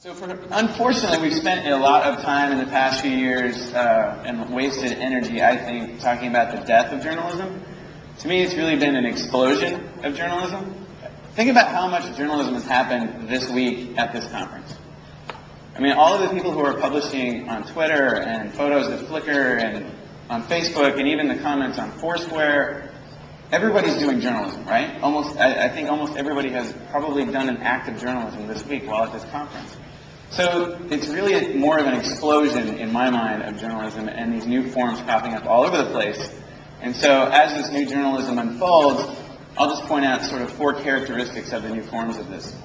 Unfortunately, we've spent a lot of time in the past few years and wasted energy, I think, talking about the death of journalism. To me, it's really been an explosion of journalism. Think about how much journalism has happened this week at this conference. I mean, all of the people who are publishing on Twitter and photos of Flickr and on Facebook and even the comments on Foursquare, everybody's doing journalism, right? I think almost everybody has probably done an act of journalism this week while at this conference. So it's really more of an explosion in my mind of journalism and these new forms popping up all over the place. And so as this new journalism unfolds, I'll just point out sort of 4 characteristics of the new forms of this.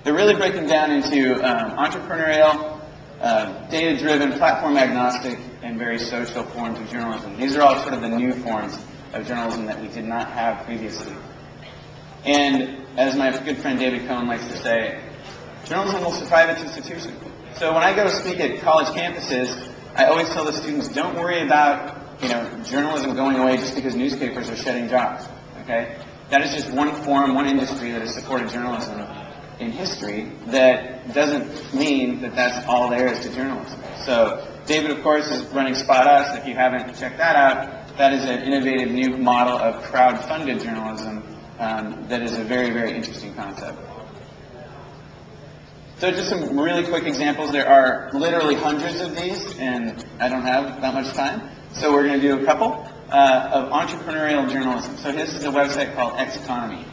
They're really breaking down into entrepreneurial, data-driven, platform-agnostic, and very social forms of journalism. These are all sort of the new forms of journalism that we did not have previously. And as my good friend David Cohen likes to say, journalism will survive its institution. So when I go speak at college campuses, I always tell the students, don't worry about journalism going away just because newspapers are shedding jobs. Okay? That is just one form, one industry that has supported journalism in history. That doesn't mean that that's all there is to journalism. So David, of course, is running Spot Us. If you haven't checked that out, that is an innovative new model of crowd-funded journalism that is a very, very interesting concept. So just some really quick examples. There are literally hundreds of these, and I don't have that much time. So we're going to do a couple of entrepreneurial journalism. So this is a website called X-Economy,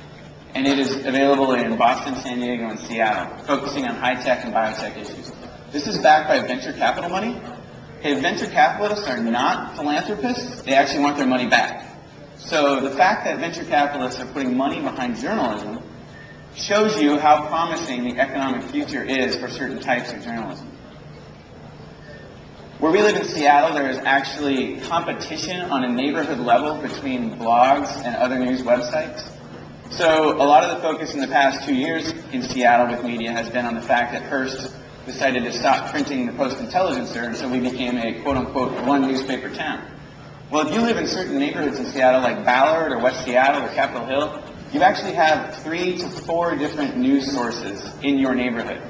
and it is available in Boston, San Diego, and Seattle, focusing on high-tech and biotech issues. This is backed by venture capital money. Okay, venture capitalists are not philanthropists. They actually want their money back. So the fact that venture capitalists are putting money behind journalism shows you how promising the economic future is for certain types of journalism. Where we live in Seattle, there is actually competition on a neighborhood level between blogs and other news websites. So a lot of the focus in the past 2 years in Seattle with media has been on the fact that Hearst decided to stop printing the Post-Intelligencer, and so we became a quote-unquote one newspaper town. Well, if you live in certain neighborhoods in Seattle like Ballard or West Seattle or Capitol Hill, you actually have 3 to 4 different news sources in your neighborhood.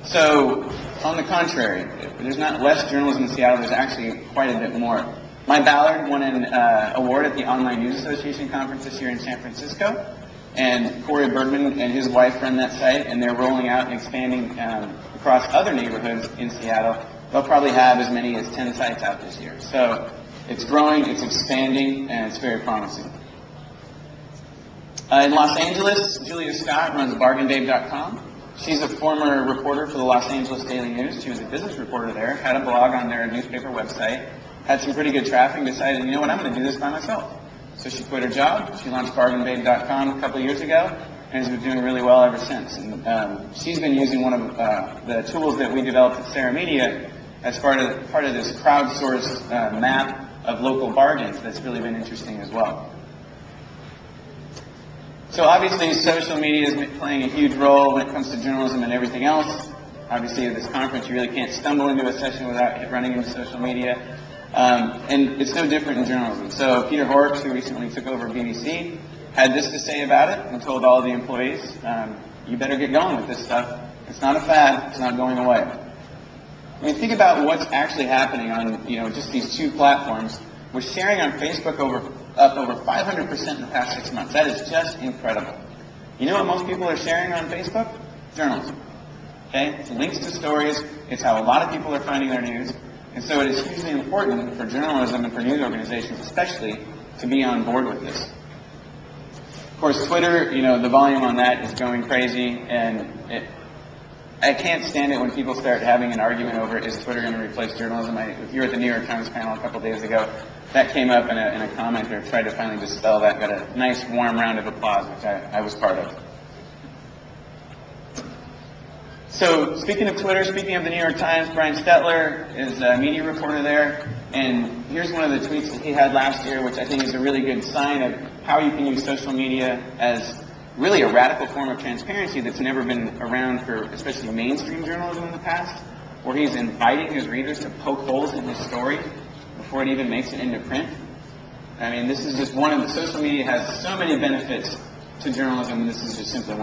So, on the contrary, there's not less journalism in Seattle, there's actually quite a bit more. My Ballard won an award at the Online News Association conference this year in San Francisco, and Corey Bergman and his wife run that site, and they're rolling out and expanding across other neighborhoods in Seattle. They'll probably have as many as 10 sites out this year. So, it's growing, it's expanding, and it's very promising. In Los Angeles, Julia Scott runs bargainbabe.com. She's a former reporter for the Los Angeles Daily News. She was a business reporter there, had a blog on their newspaper website, had some pretty good traffic, decided, you know what, I'm going to do this by myself. So she quit her job. She launched bargainbabe.com a couple of years ago, and has been doing really well ever since. And she's been using one of the tools that we developed at Sarah Media as part of this crowdsourced map of local bargains that's really been interesting as well. So obviously social media is playing a huge role when it comes to journalism and everything else. Obviously at this conference you really can't stumble into a session without running into social media. And it's no different in journalism. So Peter Horrocks, who recently took over BBC, had this to say about it and told all of the employees, you better get going with this stuff. It's not a fad, it's not going away. I mean, think about what's actually happening on just these 2 platforms. We're sharing on Facebook up over 500% in the past 6 months. That is just incredible. You know what most people are sharing on Facebook? Journalism. Okay? It's links to stories. It's how a lot of people are finding their news. And so it is hugely important for journalism and for news organizations especially to be on board with this. Of course, Twitter, the volume on that is going crazy, and I can't stand it when people start having an argument over, is Twitter going to replace journalism? If you were at the New York Times panel a couple days ago, that came up in a commenter, tried to finally dispel that, got a nice warm round of applause, which I was part of. So speaking of Twitter, speaking of the New York Times, Brian Stetler is a media reporter there, and here's one of the tweets that he had last year, which I think is a really good sign of how you can use social media as really a radical form of transparency that's never been around for especially mainstream journalism in the past, where he's inviting his readers to poke holes in his story before it even makes it into print. I mean, this is just one of the social media has so many benefits to journalism, and this is just simply one.